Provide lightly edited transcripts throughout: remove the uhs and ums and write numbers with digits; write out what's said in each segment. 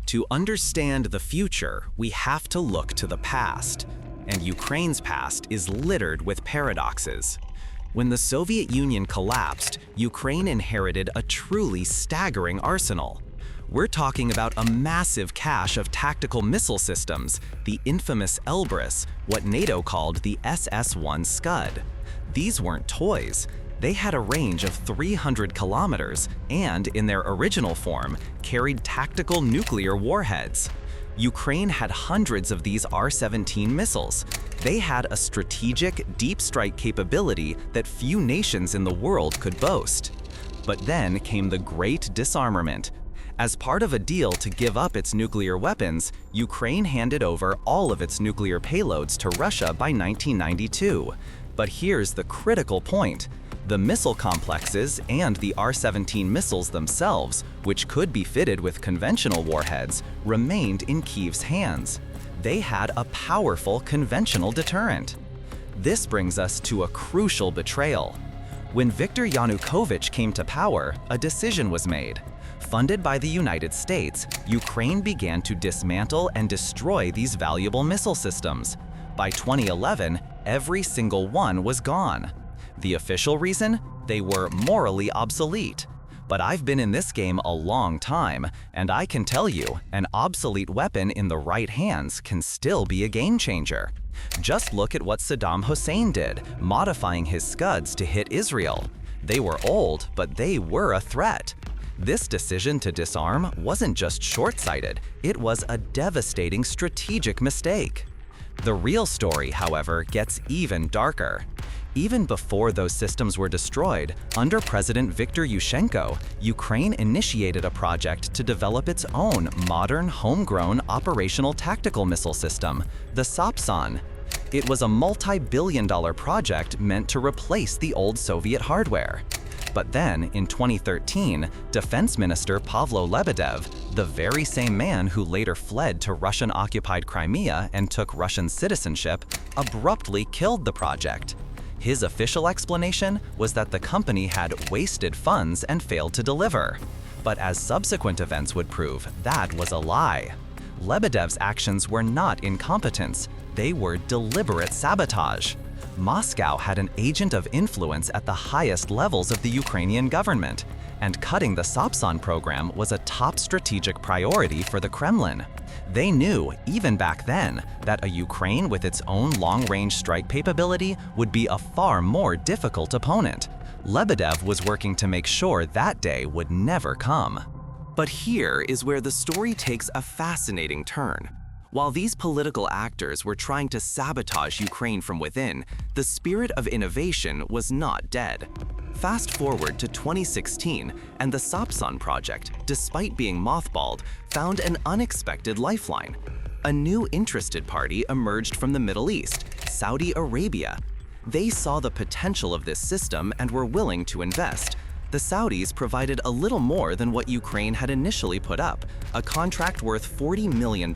To understand the future, we have to look to the past, and Ukraine's past is littered with paradoxes. When the Soviet Union collapsed, Ukraine inherited a truly staggering arsenal. We're talking about a massive cache of tactical missile systems, the infamous Elbrus, what NATO called the SS-1 Scud. These weren't toys. They had a range of 300 kilometers and, in their original form, carried tactical nuclear warheads. Ukraine had hundreds of these R-17 missiles. They had a strategic, deep strike capability that few nations in the world could boast. But then came the Great Disarmament. As part of a deal to give up its nuclear weapons, Ukraine handed over all of its nuclear payloads to Russia by 1992. But here's the critical point. The missile complexes and the R-17 missiles themselves, which could be fitted with conventional warheads, remained in Kyiv's hands. They had a powerful conventional deterrent. This brings us to a crucial betrayal. When Viktor Yanukovych came to power, a decision was made. Funded by the United States, Ukraine began to dismantle and destroy these valuable missile systems. By 2011, every single one was gone. The official reason? They were morally obsolete. But I've been in this game a long time, and I can tell you, an obsolete weapon in the right hands can still be a game changer. Just look at what Saddam Hussein did, modifying his Scuds to hit Israel. They were old, but they were a threat. This decision to disarm wasn't just short-sighted, it was a devastating strategic mistake. The real story, however, gets even darker. Even before those systems were destroyed, under President Viktor Yushchenko, Ukraine initiated a project to develop its own modern, homegrown operational tactical missile system, the Sapsan. It was a multi-billion-dollar project meant to replace the old Soviet hardware. But then, in 2013, Defense Minister Pavlo Lebedev, the very same man who later fled to Russian-occupied Crimea and took Russian citizenship, abruptly killed the project. His official explanation was that the company had wasted funds and failed to deliver. But as subsequent events would prove, that was a lie. Lebedev's actions were not incompetence, they were deliberate sabotage. Moscow had an agent of influence at the highest levels of the Ukrainian government, and cutting the Sapsan program was a top strategic priority for the Kremlin. They knew, even back then, that a Ukraine with its own long-range strike capability would be a far more difficult opponent. Lebedev was working to make sure that day would never come. But here is where the story takes a fascinating turn. While these political actors were trying to sabotage Ukraine from within, the spirit of innovation was not dead. Fast forward to 2016, and the Sapsan project, despite being mothballed, found an unexpected lifeline. A new interested party emerged from the Middle East, Saudi Arabia. They saw the potential of this system and were willing to invest. The Saudis provided a little more than what Ukraine had initially put up, a contract worth $40 million.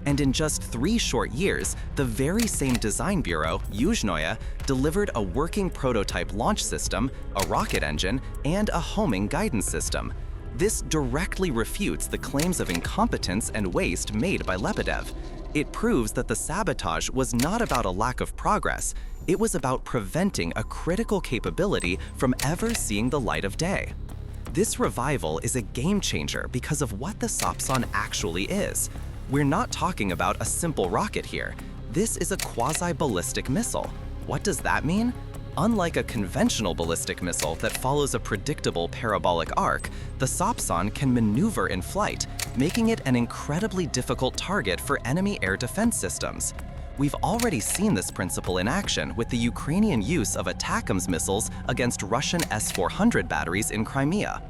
And in just 3 short years, the very same design bureau, Yuzhnoye, delivered a working prototype launch system, a rocket engine, and a homing guidance system. This directly refutes the claims of incompetence and waste made by Lebedev. It proves that the sabotage was not about a lack of progress, it was about preventing a critical capability from ever seeing the light of day. This revival is a game changer because of what the Sapsan actually is. We're not talking about a simple rocket here. This is a quasi-ballistic missile. What does that mean? Unlike a conventional ballistic missile that follows a predictable parabolic arc, the Sapsan can maneuver in flight, making it an incredibly difficult target for enemy air defense systems. We've already seen this principle in action with the Ukrainian use of ATACMS missiles against Russian S-400 batteries in Crimea.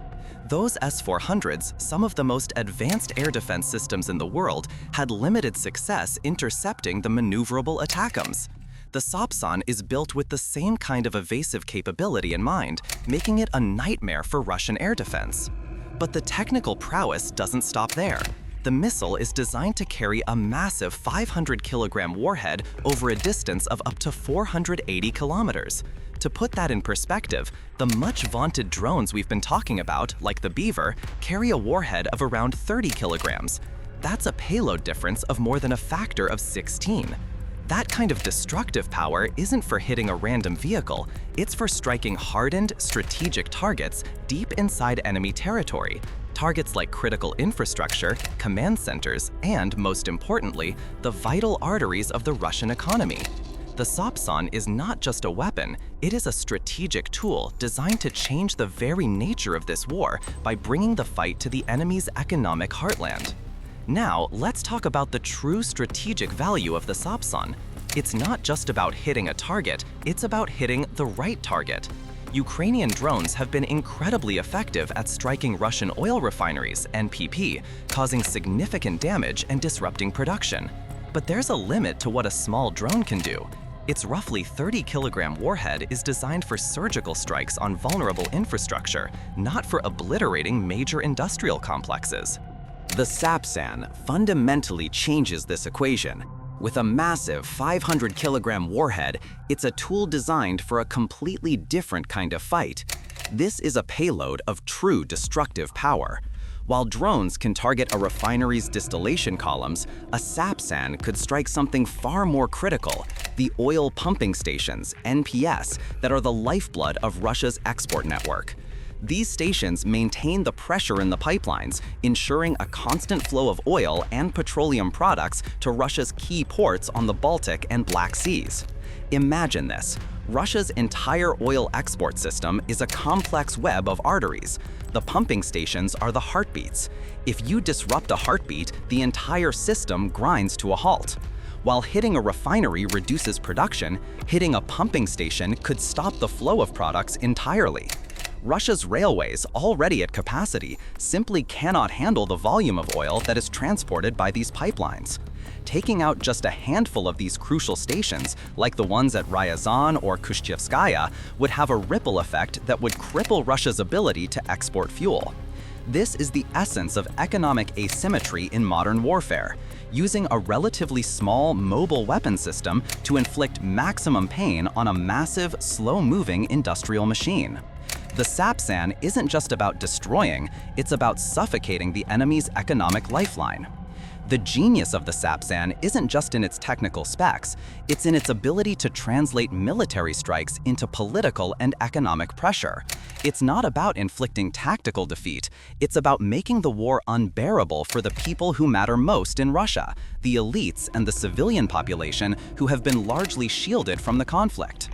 Those S-400s, some of the most advanced air defense systems in the world, had limited success intercepting the maneuverable ATACMS. The Sapsan is built with the same kind of evasive capability in mind, making it a nightmare for Russian air defense. But the technical prowess doesn't stop there. The missile is designed to carry a massive 500-kilogram warhead over a distance of up to 480 kilometers. To put that in perspective, the much-vaunted drones we've been talking about, like the Beaver, carry a warhead of around 30 kilograms. That's a payload difference of more than a factor of 16. That kind of destructive power isn't for hitting a random vehicle, it's for striking hardened, strategic targets deep inside enemy territory. Targets like critical infrastructure, command centers, and, most importantly, the vital arteries of the Russian economy. The Sapsan is not just a weapon, it is a strategic tool designed to change the very nature of this war by bringing the fight to the enemy's economic heartland. Now, let's talk about the true strategic value of the Sapsan. It's not just about hitting a target, it's about hitting the right target. Ukrainian drones have been incredibly effective at striking Russian oil refineries, NPP, causing significant damage and disrupting production. But there's a limit to what a small drone can do. Its roughly 30-kilogram warhead is designed for surgical strikes on vulnerable infrastructure, not for obliterating major industrial complexes. The Sapsan fundamentally changes this equation. With a massive 500-kilogram warhead, it's a tool designed for a completely different kind of fight. This is a payload of true destructive power. While drones can target a refinery's distillation columns, a Sapsan could strike something far more critical: the oil pumping stations, NPS, that are the lifeblood of Russia's export network. These stations maintain the pressure in the pipelines, ensuring a constant flow of oil and petroleum products to Russia's key ports on the Baltic and Black Seas. Imagine this: Russia's entire oil export system is a complex web of arteries. The pumping stations are the heartbeats. If you disrupt a heartbeat, the entire system grinds to a halt. While hitting a refinery reduces production, hitting a pumping station could stop the flow of products entirely. Russia's railways, already at capacity, simply cannot handle the volume of oil that is transported by these pipelines. Taking out just a handful of these crucial stations, like the ones at Ryazan or Kushchevskaya, would have a ripple effect that would cripple Russia's ability to export fuel. This is the essence of economic asymmetry in modern warfare, using a relatively small mobile weapon system to inflict maximum pain on a massive, slow-moving industrial machine. The Sapsan isn't just about destroying, it's about suffocating the enemy's economic lifeline. The genius of the Sapsan isn't just in its technical specs, it's in its ability to translate military strikes into political and economic pressure. It's not about inflicting tactical defeat, it's about making the war unbearable for the people who matter most in Russia, the elites and the civilian population who have been largely shielded from the conflict.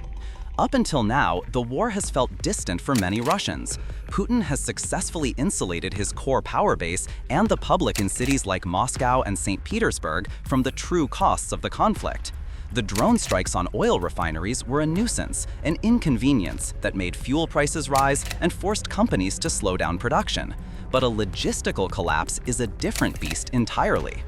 Up until now, the war has felt distant for many Russians. Putin has successfully insulated his core power base and the public in cities like Moscow and St. Petersburg from the true costs of the conflict. The drone strikes on oil refineries were a nuisance, an inconvenience that made fuel prices rise and forced companies to slow down production. But a logistical collapse is a different beast entirely.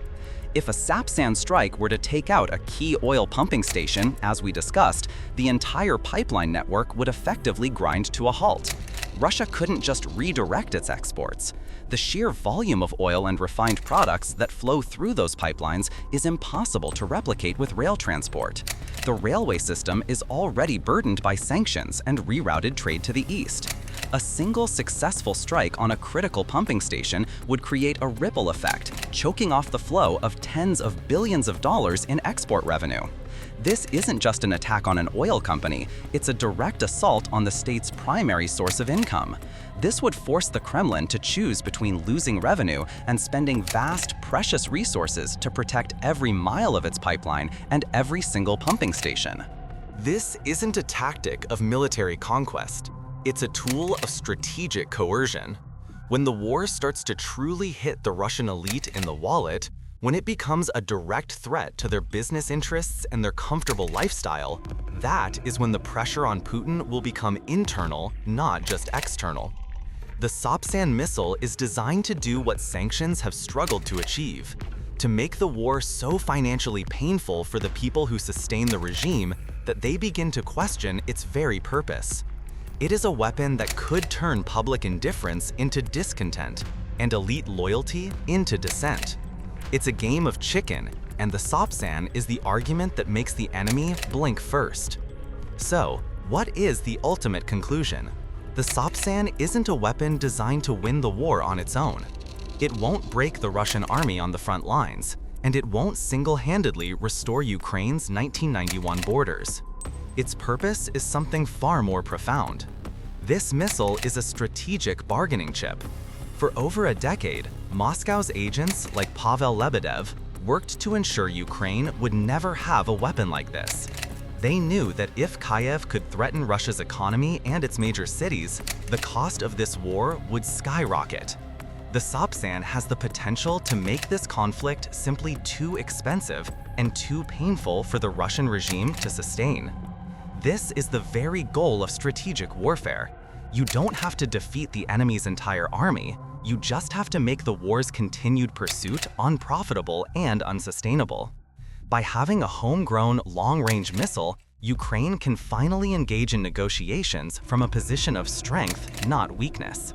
If a Sapsan strike were to take out a key oil pumping station, as we discussed, the entire pipeline network would effectively grind to a halt. Russia couldn't just redirect its exports. The sheer volume of oil and refined products that flow through those pipelines is impossible to replicate with rail transport. The railway system is already burdened by sanctions and rerouted trade to the east. A single successful strike on a critical pumping station would create a ripple effect, choking off the flow of tens of billions of dollars in export revenue. This isn't just an attack on an oil company, it's a direct assault on the state's primary source of income. This would force the Kremlin to choose between losing revenue and spending vast, precious resources to protect every mile of its pipeline and every single pumping station. This isn't a tactic of military conquest. It's a tool of strategic coercion. When the war starts to truly hit the Russian elite in the wallet, when it becomes a direct threat to their business interests and their comfortable lifestyle, that is when the pressure on Putin will become internal, not just external. The Sapsan missile is designed to do what sanctions have struggled to achieve: to make the war so financially painful for the people who sustain the regime that they begin to question its very purpose. It is a weapon that could turn public indifference into discontent and elite loyalty into dissent. It's a game of chicken, and the Sapsan is the argument that makes the enemy blink first. So, What is the ultimate conclusion? The Sapsan isn't a weapon designed to win the war on its own. It won't break the Russian army on the front lines, and it won't single-handedly restore Ukraine's 1991 borders. Its purpose is something far more profound. This missile is a strategic bargaining chip. For over a decade, Moscow's agents like Pavel Lebedev worked to ensure Ukraine would never have a weapon like this. They knew that if Kyiv could threaten Russia's economy and its major cities, the cost of this war would skyrocket. The Sapsan has the potential to make this conflict simply too expensive and too painful for the Russian regime to sustain. This is the very goal of strategic warfare. You don't have to defeat the enemy's entire army. You just have to make the war's continued pursuit unprofitable and unsustainable. By having a homegrown, long-range missile, Ukraine can finally engage in negotiations from a position of strength, not weakness.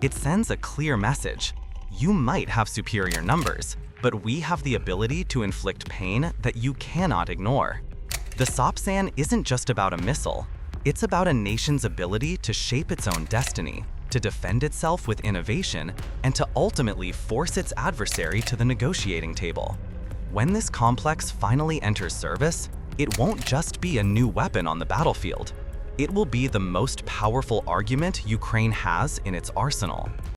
It sends a clear message. You might have superior numbers, but we have the ability to inflict pain that you cannot ignore. The Sapsan isn't just about a missile. It's about a nation's ability to shape its own destiny, to defend itself with innovation, and to ultimately force its adversary to the negotiating table. When this complex finally enters service, it won't just be a new weapon on the battlefield. It will be the most powerful argument Ukraine has in its arsenal.